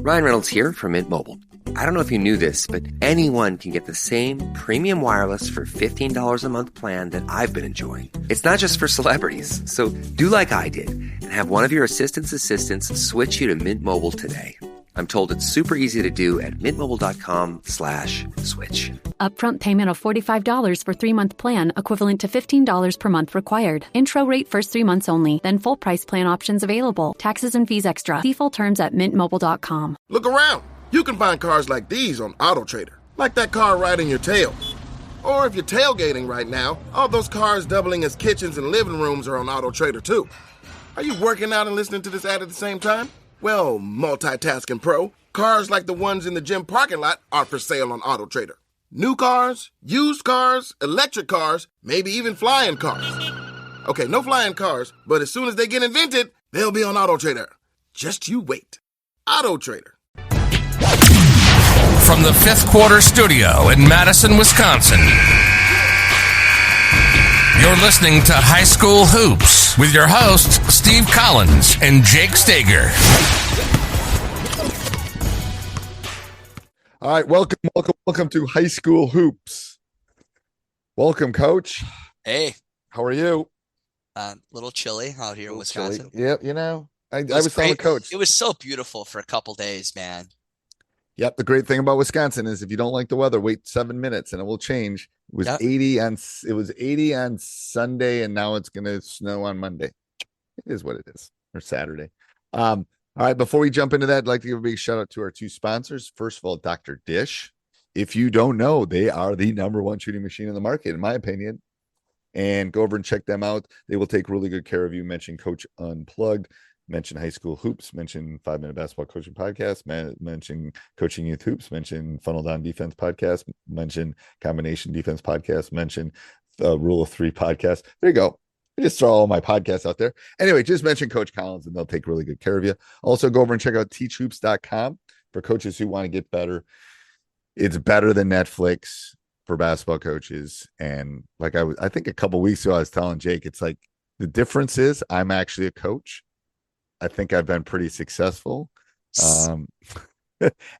Ryan Reynolds here from Mint Mobile. I don't know if you knew this, but anyone can get the same premium wireless for $15 a month plan that I've been enjoying. It's not just for celebrities. So do like I did and have one of your assistants switch you to Mint Mobile today. I'm told it's super easy to do at mintmobile.com/switch. Upfront payment of $45 for 3-month plan, equivalent to $15 per month required. Intro rate first 3 months only, then full price plan options available. Taxes and fees extra. See full terms at mintmobile.com. Look around. You can find cars like these on AutoTrader, like that car riding your tail. Or if you're tailgating right now, all those cars doubling as kitchens and living rooms are on AutoTrader too. Are you working out and listening to this ad at the same time? Well, multitasking pro, cars like the ones in the gym parking lot are for sale on AutoTrader. New cars, used cars, electric cars, maybe even flying cars. Okay, no flying cars, but as soon as they get invented, they'll be on AutoTrader. Just you wait. AutoTrader. From the Fifth Quarter Studio in Madison, Wisconsin, you're listening to High School Hoops with your hosts, Steve Collins and Jake Stager. All right, welcome to High School Hoops. Welcome, Coach. Hey. How are you? A little chilly out here in Wisconsin. Yep, you know, I was telling Coach. It was so beautiful for a couple days, man. Yep, the great thing about Wisconsin is if you don't like the weather, wait 7 minutes and it will change. It was 80 on Sunday, and now it's going to snow on Monday. It is what it is, or Saturday. All right, before we jump into that, I'd like to give a big shout out to our two sponsors. First of all, Dr. Dish. If you don't know, they are the #1 shooting machine in the market, in my opinion. And go over and check them out. They will take really good care of you. Mention Coach Unplugged. Mention High School Hoops, mention 5-Minute Basketball Coaching Podcast, mention Coaching Youth Hoops, mention Funnel Down Defense Podcast, mention Combination Defense Podcast, mention Rule of 3 Podcast. There you go. I just throw all my podcasts out there. Anyway, just mention Coach Collins and they'll take really good care of you. Also, go over and check out teachhoops.com for coaches who want to get better. It's better than Netflix for basketball coaches. And like I think a couple weeks ago, I was telling Jake, it's like the difference is I'm actually a coach. I think I've been pretty successful.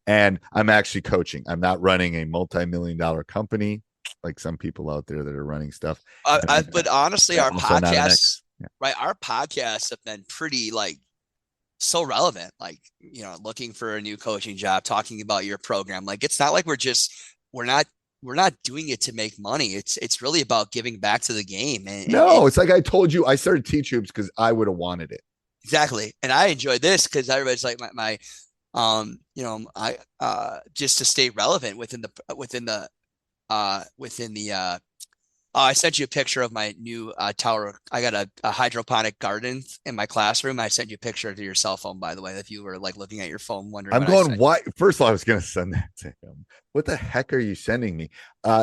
And I'm actually coaching. I'm not running a multi-million-dollar company like some people out there that are running stuff. But honestly, our podcasts, right? Our podcasts have been pretty so relevant, looking for a new coaching job, talking about your program. Like, it's not like we're not doing it to make money. It's really about giving back to the game. It's like I told you, I started Teach Hoops because I would have wanted it. Exactly. And I enjoy this because everybody's like just to stay relevant within the I sent you a picture of my new tower. I got a hydroponic garden in my classroom. I sent you a picture to your cell phone, by the way, if you were looking at your phone, wondering. I'm going, why? First of all, I was going to send that to him. What the heck are you sending me?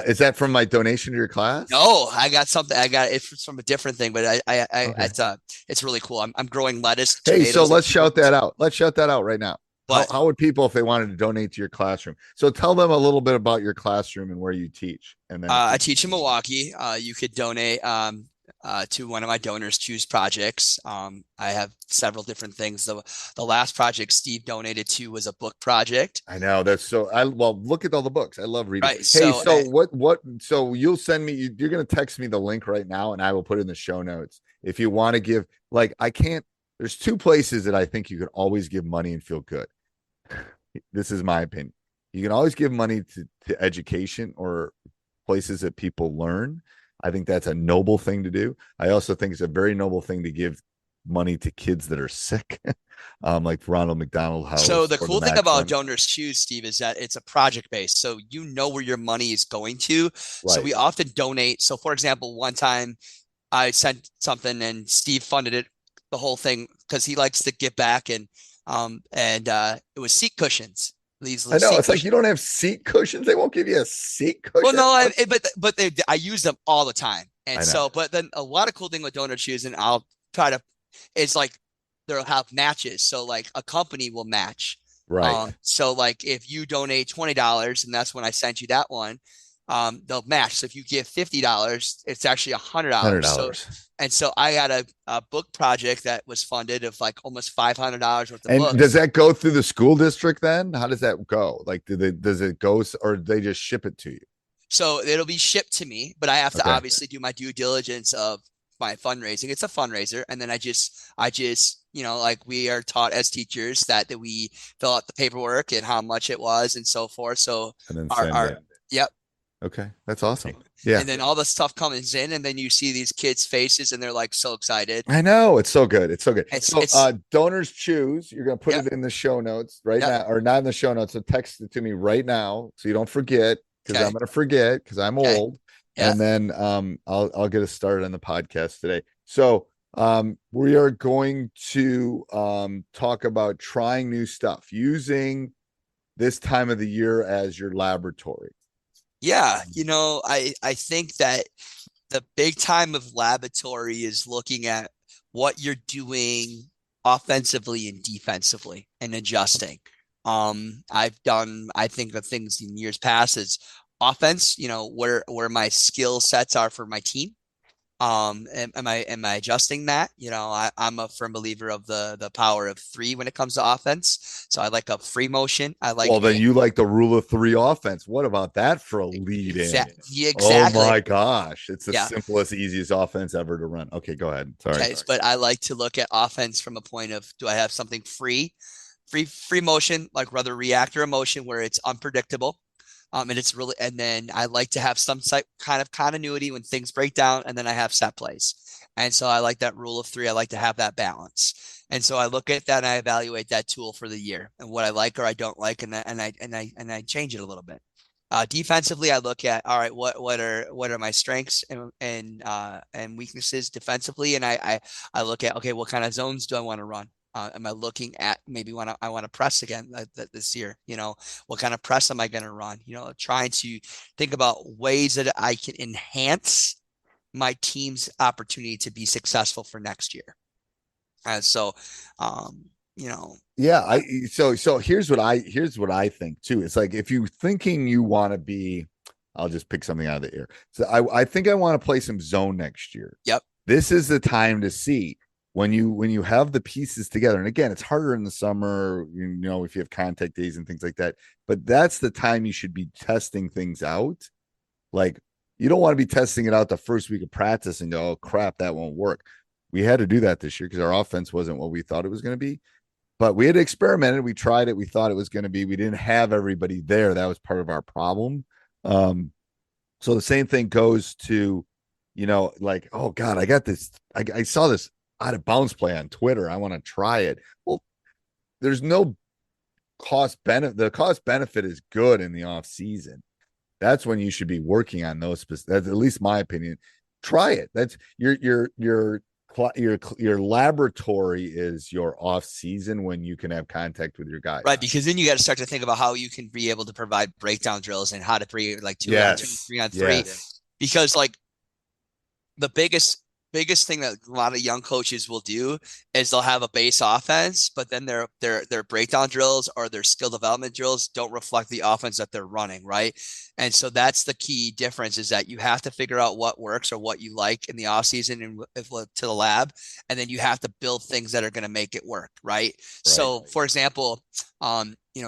Is that from my donation to your class? No, I got something. I got it from a different thing, but it's really cool. I'm growing lettuce. Hey, so let's shout that out. Let's shout that out right now. How would people, if they wanted to donate to your classroom? So tell them a little bit about your classroom and where you teach. And then I teach in Milwaukee. You could donate to one of my donors choose projects. I have several different things. The last project Steve donated to was a book project. I know that's so. Look at all the books. I love reading. Right, hey, so you'll send me. You're going to text me the link right now, and I will put it in the show notes if you want to give. I can't. There's two places that I think you can always give money and feel good. This is my opinion. You can always give money to education or places that people learn. I think that's a noble thing to do. I also think it's a very noble thing to give money to kids that are sick, like Ronald McDonald House. So the cool thing about Donors Choose, Steve, is that it's a project based. So you know where your money is going to. Right. So we often donate. So for example, one time I sent something and Steve funded it, the whole thing, because he likes to give back, and it was seat cushions. I know it's like you don't have seat cushions. They won't give you a seat cushion. Well, no, I use them all the time, and but then a lot of cool thing with Donor Choose, and I'll try to, is they'll have matches. So a company will match, right? So if you donate $20, and that's when I sent you that one, they'll match. So if you give $50, it's actually $100. So I got a book project that was funded of like almost $500 worth of books. Does that go through the school district then? How does that go? Like, does it go, or do they just ship it to you? So it'll be shipped to me, but I have to obviously do my due diligence of my fundraising. It's a fundraiser. And then I just, like we are taught as teachers that we fill out the paperwork and how much it was and so forth. So and then send it. Yep. Okay. That's awesome. Yeah. And then all the stuff comes in, and then you see these kids' faces and they're like so excited. I know. It's so good. It's so good. Donors Choose. You're going to put it in the show notes now, or not in the show notes. So text it to me right now so you don't forget, because I'm going to forget because I'm old. Yeah. And then I'll get us started on the podcast today. So we are going to talk about trying new stuff, using this time of the year as your laboratory. Yeah, I think that the big time of laboratory is looking at what you're doing offensively and defensively and adjusting. I've done, I think, the things in years past is offense, where my skill sets are for my team. Am I adjusting that? I'm a firm believer of the power of three when it comes to offense. So I like a free motion. Then you like the rule of three offense. What about that for a lead in? Exactly. Oh my gosh. It's the simplest, easiest offense ever to run. Okay, go ahead. Sorry. But I like to look at offense from a point of, do I have something free motion, like rather reactor motion where it's unpredictable. And it's really, and then I like to have some kind of continuity when things break down, and then I have set plays. And so I like that rule of three. I like to have that balance. And so I look at that and I evaluate that tool for the year and what I like or I don't like, and I change it a little bit. Defensively, I look at, all right, what are my strengths and weaknesses defensively, and I look at, okay, what kind of zones do I want to run? Am I looking at maybe when I want to press again this year? What kind of press am I going to run? Trying to think about ways that I can enhance my team's opportunity to be successful for next year. And so, yeah, so here's what I think too. It's like, if you're thinking you want to be, I'll just pick something out of the air. So I think I want to play some zone next year. Yep. This is the time to see. When you have the pieces together, and again, it's harder in the summer, if you have contact days and things like that, but that's the time you should be testing things out. Like, you don't want to be testing it out the first week of practice and go, oh crap, that won't work. We had to do that this year because our offense wasn't what we thought it was going to be, but we had experimented. We tried it. We thought it was going to be, we didn't have everybody there. That was part of our problem. So the same thing goes to, like, oh God, I got this. I saw this out of bounds play on Twitter. I want to try it. Well, there's no cost benefit. The cost benefit is good in the off season. That's when you should be working on those. That's at least my opinion. Try it. That's your laboratory is your off season when you can have contact with your guys. Right. Because then you got to start to think about how you can be able to provide breakdown drills and how to bring like 2 on 2, 3 on 3. Yes. Because like the biggest thing that a lot of young coaches will do is they'll have a base offense, but then their breakdown drills or their skill development drills don't reflect the offense that they're running, right? And so that's the key difference, is that you have to figure out what works or what you like in the off season and to the lab, and then you have to build things that are going to make it work, right? So, for example,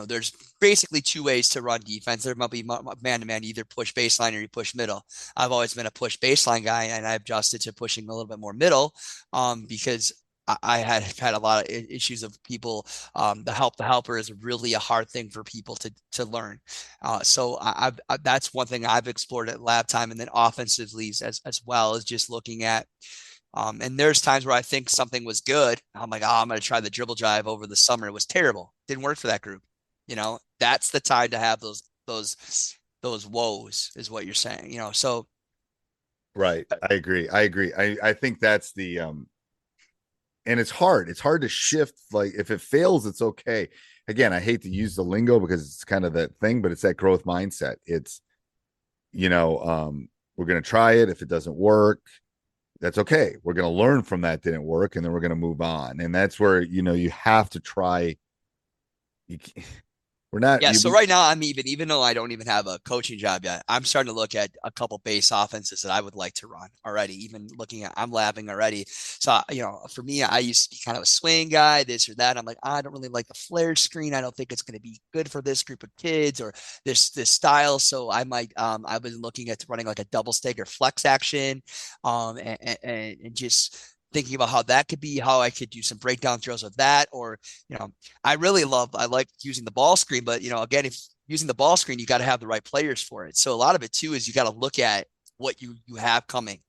there's basically 2 ways to run defense. There might be man-to-man, either push baseline or you push middle. I've always been a push baseline guy, and I adjusted to pushing a little bit more middle because I had a lot of issues of people. The helper is really a hard thing for people to learn. So that's one thing I've explored at lab time, and then offensively as well, is just looking at. And there's times where I think something was good. I'm like, I'm going to try the dribble drive over the summer. It was terrible. Didn't work for that group. That's the time to have those woes, is what you're saying, so. Right. I agree. I think that's the, and it's hard to shift. Like, if it fails, it's okay. Again, I hate to use the lingo because it's kind of that thing, but it's that growth mindset. It's, we're going to try it. If it doesn't work, that's okay. We're going to learn from that didn't work, and then we're going to move on. And that's where, you have to try. We're not. Yeah. So right now, I'm even though I don't even have a coaching job yet, I'm starting to look at a couple base offenses that I would like to run already. Even looking at, I'm laughing already. So, for me, I used to be kind of a swing guy, this or that. I'm like, I don't really like the flare screen. I don't think it's going to be good for this group of kids or this style. So I might, I've been looking at running like a double stagger flex action, and just thinking about how that could be, how I could do some breakdown throws with that, or, I like using the ball screen, but again, if using the ball screen, you got to have the right players for it. So a lot of it too is you got to look at what you have coming.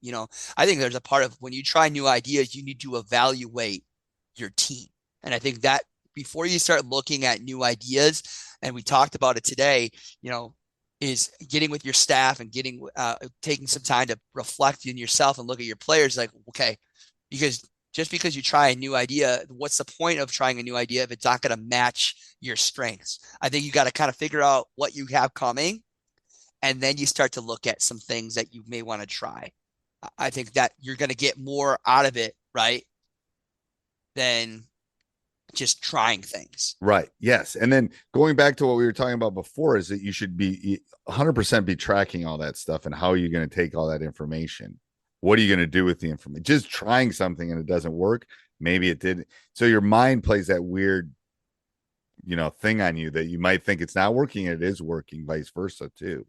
I think there's a part of when you try new ideas, you need to evaluate your team. And I think that before you start looking at new ideas, and we talked about it today, is getting with your staff and taking some time to reflect in yourself and look at your players like, okay, because just because you try a new idea, what's the point of trying a new idea if it's not going to match your strengths? I think you got to kind of figure out what you have coming, and then you start to look at some things that you may want to try. I think that you're going to get more out of it, right, than just trying things. Right. Yes. And then going back to what we were talking about before is that you should be 100% be tracking all that stuff, and how are you going to take all that information? What are you going to do with the information? Just trying something and it doesn't work. Maybe it did. So your mind plays that weird, thing on you that you might think it's not working and it is working, vice versa too.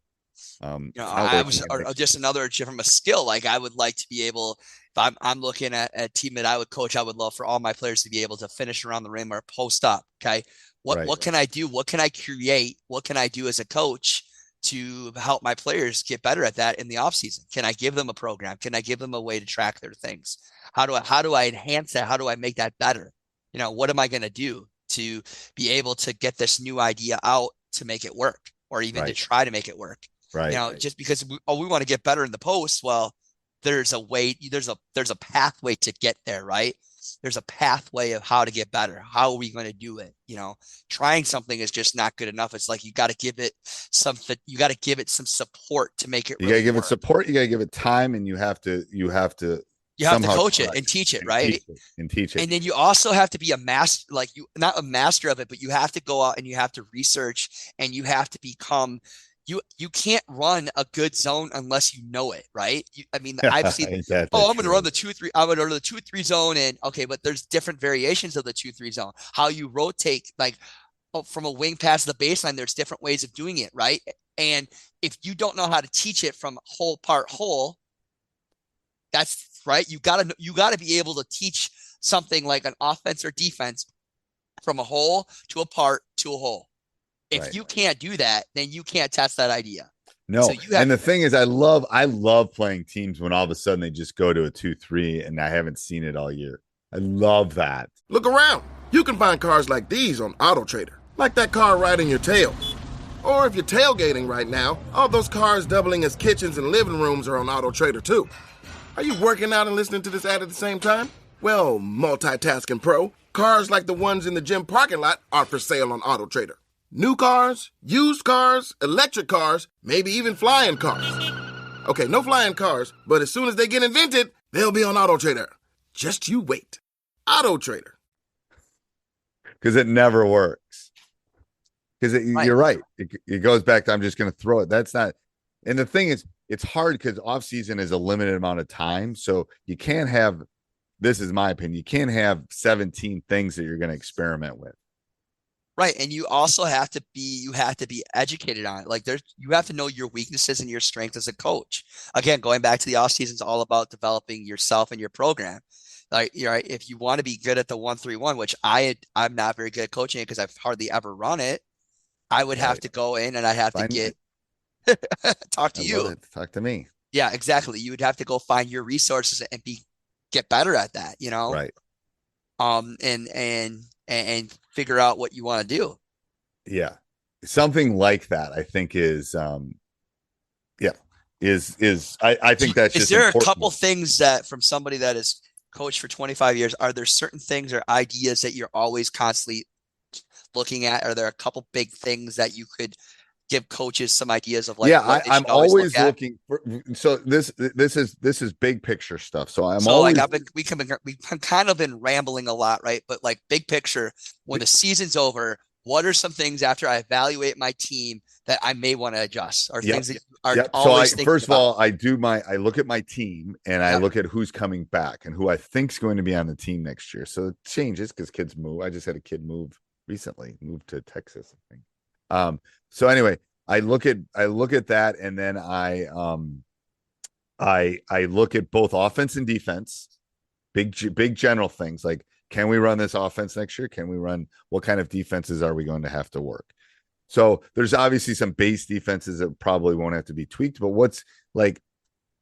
I was just another from a skill. Like I would like to be able, if I'm looking at a team that I would coach, I would love for all my players to be able to finish around the rim or post up. Okay. What can I do? What can I create? What can I do as a coach to help my players get better at that in the off season? Can I give them a program? Can I give them a way to track their things? How do I enhance that? How do I make that better? What am I going to do to be able to get this new idea out to make it work, or even to try to make it work? Right. Just because we want to get better in the post. Well, there's a pathway to get there, right? There's a pathway of how to get better. How are we going to do it? Trying something is just not good enough. It's like you got to give it something. You got to give it some support to make it. You got to give it support. You got to give it time, and you have to coach it and teach it, right? Teach it. And then you also have to be a master, not a master of it, but you have to go out and you have to research, and you have to become. You can't run a good zone unless you know it, right? I've seen, I'm going to run the 2-3. I'm going to run the 2-3 zone, and okay, but there's different variations of the 2-3 zone. How you rotate, from a wing pass to the baseline, there's different ways of doing it, right? And if you don't know how to teach it from whole, that's right. You got to be able to teach something like an offense or defense from a whole to a part to a whole. If you can't do that, then you can't test that idea. No. So and the thing is, I love playing teams when all of a sudden they just go to a 2-3 and I haven't seen it all year. I love that. Look around. You can find cars like these on AutoTrader, like that car riding your tail. Or if you're tailgating right now, all those cars doubling as kitchens and living rooms are on AutoTrader too. Are you working out and listening to this ad at the same time? Well, multitasking pro, cars like the ones in the gym parking lot are for sale on AutoTrader. New cars, used cars, electric cars, maybe even flying cars. Okay, no flying cars, but as soon as they get invented, they'll be on AutoTrader. Just you wait. AutoTrader. Because it never works. Because you're right. It goes back to I'm just going to throw it. That's not. And the thing is, it's hard because off season is a limited amount of time. So you can't have, this is my opinion, you can't have 17 things that you're going to experiment with. Right. And you also have to be educated on it. You have to know your weaknesses and your strengths as a coach. Again, going back to the off season is all about developing yourself and your program. If you want to be good at the 1-3-1, which I'm not very good at coaching it because I've hardly ever run it, I would have to go in and I have to get talk to you. Talk to me. Yeah, exactly. You would have to go find your resources and get better at that, Right. And figure out what you want to do. Yeah. Something like that, I think is I think that's just there important. A couple things that from somebody that has coached for 25 years, are there certain things or ideas that you're always constantly looking at? Are there a couple big things that you could give coaches some ideas of I'm always looking for, so this is big picture stuff. So we've kind of been rambling a lot, right? But big picture, when the season's over, what are some things after I evaluate my team that I may want to adjust, or things that are always thinking first of about? all, I look at my team and I look at who's coming back and who I think is going to be on the team next year. So it changes because kids move. I just had a kid move recently, moved to Texas, I think. So anyway, I look at that, and then I look at both offense and defense, big general things like, can we run this offense next year? What kind of defenses are we going to have to work? So there's obviously some base defenses that probably won't have to be tweaked, but what's like,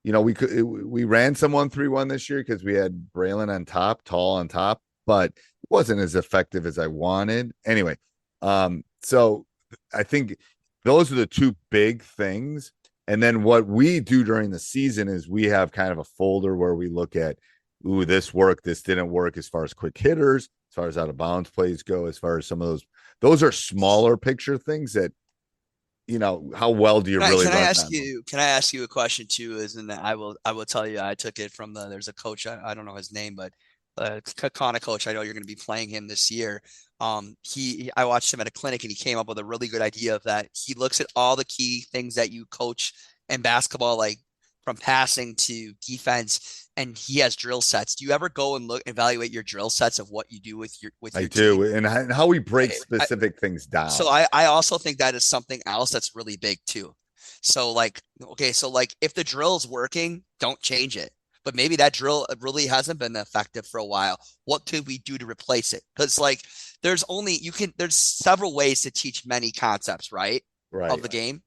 we ran some 1-3-1 this year because we had Braylon on top, tall on top, but it wasn't as effective as I wanted. Anyway, so I think those are the two big things. And then what we do during the season is we have kind of a folder where we look at, ooh, this worked, this didn't work, as far as quick hitters, as far as out of bounds plays go, as far as some of those are smaller picture things that, how well do you really run? Can I ask you a question too? I will tell you, I took it from there's a coach, I don't know his name, but Kakana coach, I know you're going to be playing him this year. I watched him at a clinic and he came up with a really good idea of that. He looks at all the key things that you coach in basketball, like from passing to defense, and he has drill sets. Do you ever go and evaluate your drill sets of what you do with your I do, and how we break specific things down. So I also think that is something else that's really big too. So if the drill's working, don't change it. But maybe that drill really hasn't been effective for a while. What could we do to replace it? Because there's several ways to teach many concepts, right? Of the game.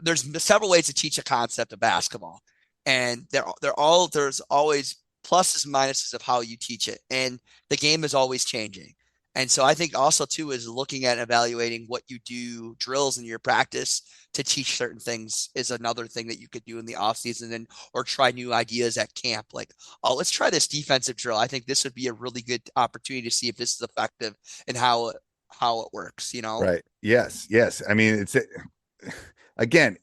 There's several ways to teach a concept of basketball, and there's always pluses and minuses of how you teach it, and the game is always changing. And so I think also too is looking at evaluating what you do drills in your practice to teach certain things is another thing that you could do in the off season, or try new ideas at camp. Like, oh, let's try this defensive drill. I think this would be a really good opportunity to see if this is effective and how it works, Right. Yes. I mean, again,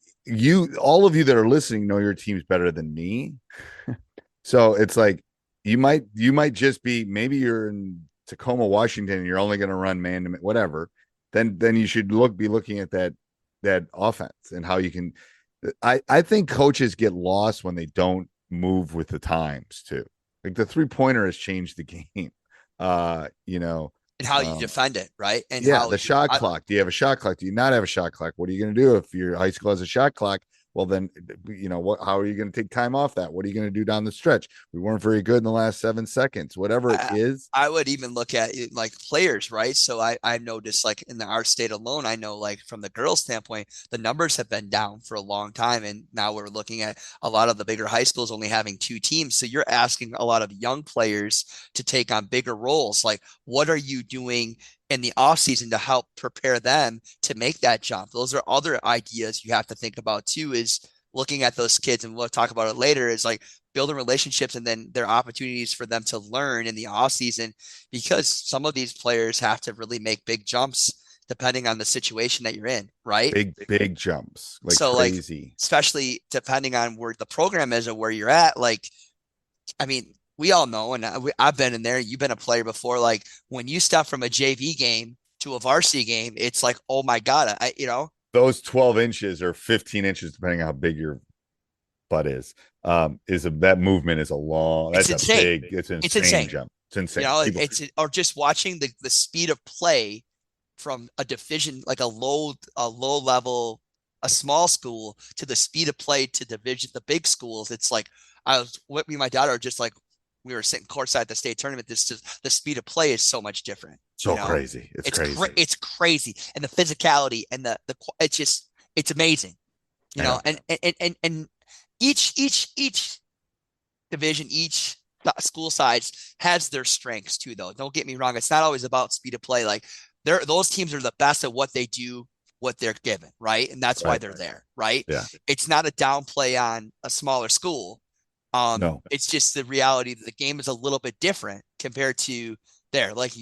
all of you that are listening know your teams better than me. So it's like, you might just be, maybe you're in Tacoma, Washington, and you're only going to run man to man, whatever. Then you should be looking at that offense and how you can. I think coaches get lost when they don't move with the times too. Like the 3-pointer has changed the game. And how you defend it, right? And the shot clock. Do you have a shot clock? Do you not have a shot clock? What are you going to do if your high school has a shot clock? Well, then, how are you going to take time off that? What are you going to do down the stretch? We weren't very good in the last 7 seconds, whatever it is. I would even look at it like players, right? So I've noticed, like in our state alone, I know, like from the girls' standpoint, the numbers have been down for a long time. And now we're looking at a lot of the bigger high schools only having 2 teams. So you're asking a lot of young players to take on bigger roles. Like, what are you doing in the off season to help prepare them to make that jump? Those are other ideas you have to think about too, is looking at those kids, and we'll talk about it later, is like building relationships and then their opportunities for them to learn in the off season, because some of these players have to really make big jumps depending on the situation that you're in, right? Big jumps, crazy. Especially depending on where the program is or where you're at. Like, I mean, we all know, and I've been in there, you've been a player before, like when you step from a JV game to a varsity game, it's like, oh my God, those 12 inches or 15 inches, depending on how big your butt is that movement is a long, it's insane. It's an insane jump. It's insane. Or just watching the speed of play from a division, like a low level, a small school, to the speed of play to division, the big schools. It's like, me and my daughter are just like, we were sitting courtside at the state tournament. The speed of play is so much different. So crazy. It's crazy. It's crazy. And the physicality and it's amazing, and each division, each school size has their strengths too, though. Don't get me wrong. It's not always about speed of play. Like those teams are the best at what they do, what they're given. Right. And that's why they're there. Right. Yeah. It's not a downplay on a smaller school. No, it's just the reality that the game is a little bit different compared to there. Like,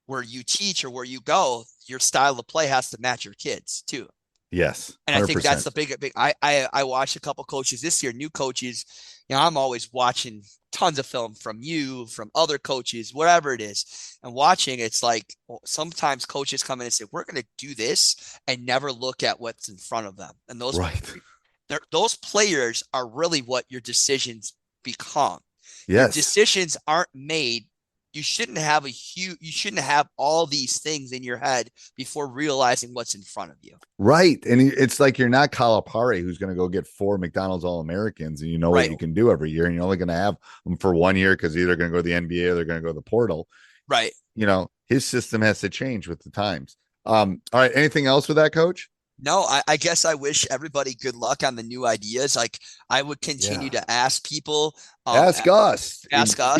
where you teach or where you go, your style of play has to match your kids too. Yes. 100%. And I think that's the big, I watched a couple coaches this year, new coaches. I'm always watching tons of film from you, from other coaches, whatever it is, and watching, it's like sometimes coaches come in and say, we're going to do this, and never look at what's in front of them. And those players are really what your decisions become. Yes. Your decisions aren't made. You shouldn't have all these things in your head before realizing what's in front of you. Right. And it's like, you're not Calipari, who's going to go get 4 McDonald's All-Americans and what you can do every year. And you're only going to have them for 1 year because they're either going to go to the NBA or they're going to go to the portal. Right. His system has to change with the times. All right. Anything else with that, Coach? No, I guess I wish everybody good luck on the new ideas. Like, I would continue to ask people. Ask us. Send stuff.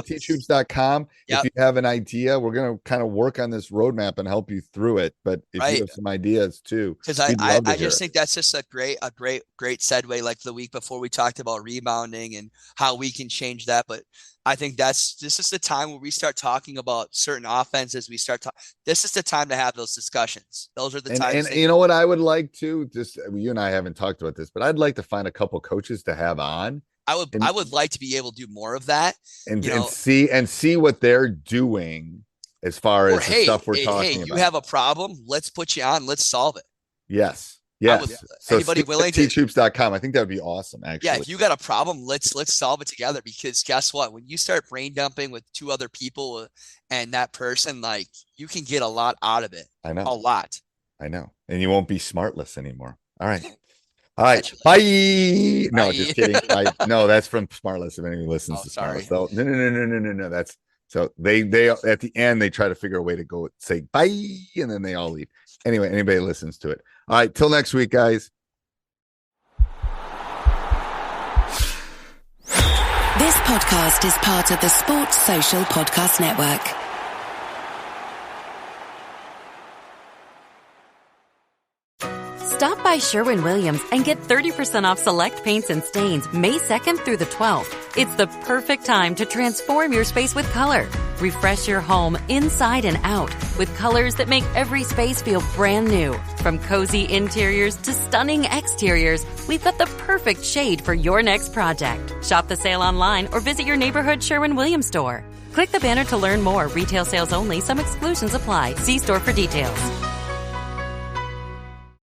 teachhoops.com. If you have an idea, we're going to kind of work on this roadmap and help you through it. But if you have some ideas too, because I just think that's just a great segue. Like the week before, we talked about rebounding and how we can change that. But I think this is the time where we start talking about certain offenses. This is the time to have those discussions. Those are the times. And you know what I would like to, you and I haven't talked about this, but I'd like to find a couple coaches to have on. I would like to be able to do more of that and see what they're doing as far as the stuff we're talking about. You have a problem. Let's put you on. Let's solve it. Yes. So anybody willing to teachhoops.com. I think that would be awesome. Actually. Yeah. If you got a problem, let's solve it together, because guess what? When you start brain dumping with 2 other people and that person, like, you can get a lot out of it. I know. A lot. I know. And you won't be smartless anymore. All right. Bye. No, just kidding. No, that's from Smartless. If anyone listens to Smartless, so no. That's so they at the end they try to figure a way to go say bye, and then they all leave. Anyway, anybody listens to it. All right, till next week, guys. This podcast is part of the Sports Social Podcast Network. Stop by Sherwin-Williams and get 30% off select paints and stains May 2nd through the 12th. It's the perfect time to transform your space with color. Refresh your home inside and out with colors that make every space feel brand new. From cozy interiors to stunning exteriors, we've got the perfect shade for your next project. Shop the sale online or visit your neighborhood Sherwin-Williams store. Click the banner to learn more. Retail sales only. Some exclusions apply. See store for details.